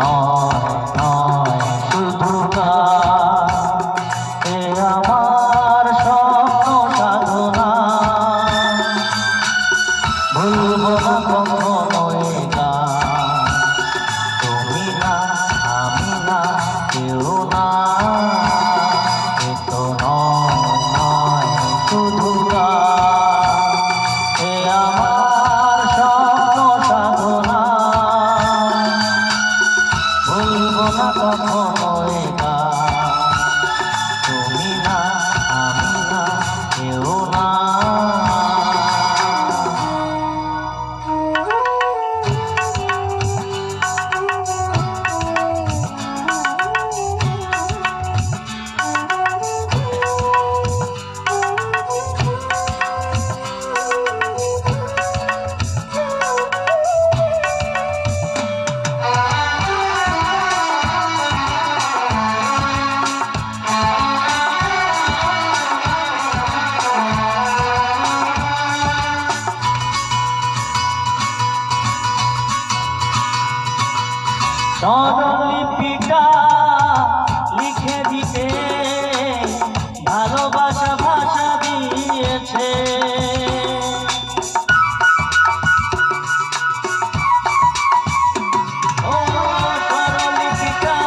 নয় নয় শুধু গান, এ আমার স্বপ্ন সাধনা। ভুলবো না কখনো এ গান, তুমি না আমি না কেউ না। এ তো নয় নয় শুধু গান, এ আমার স্বপ্ন সাধনা। ভুলবো না কখনো এ গান, তুমি না আমি না কেউ না। স্বরলিপিটা লিখে দিতে ভালোবাসা ভাষা দিয়েছে। ও স্বরলিপিটা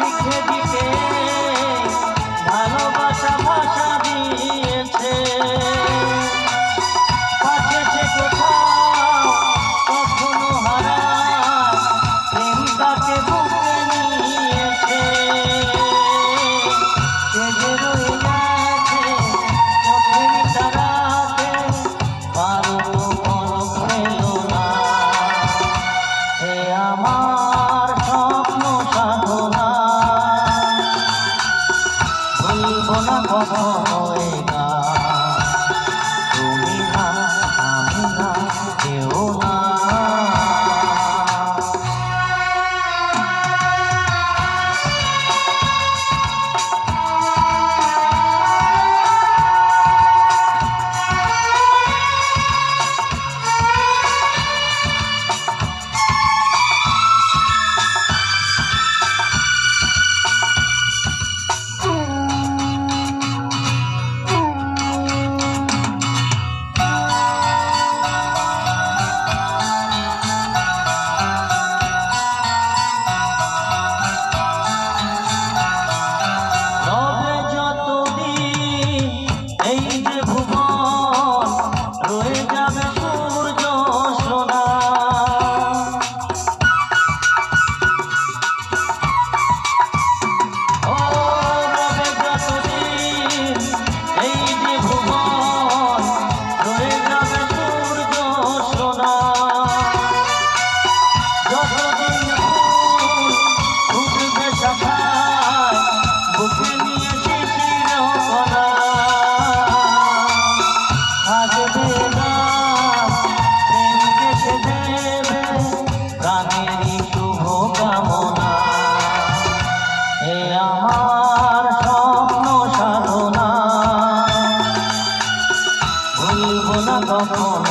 লিখে দিতে ভালোবাসা ভাষা দিয়েছে। কাছেছে কোথাও কখনো হারায়, প্রেম তাকে বুকে নিয়েছে। জেগে রয়ে গেছে চোখের তারাতে, কারো পলক পেল না। এ আমার স্বপ্ন সাধনা, ভুলবো না কখনো এ গান, তুমি না আমি না কেউ না। রবে যতদিন এই যে ভুবন, রয়ে যাবে সূর্য সোনা। ও রবে যতদিন এই যে ভুবন, রয়ে যাবে সূর্য সোনা। যতদিন ফুল ফুটবে শাখায়, বুকে নিয়ে শিশির কণা। থাকবে গান প্রেম গেঁথে দেবে প্রাণেরই শুভ কামনা। এ আমার স্বপ্ন সাধনা, ভুলবো না কখনো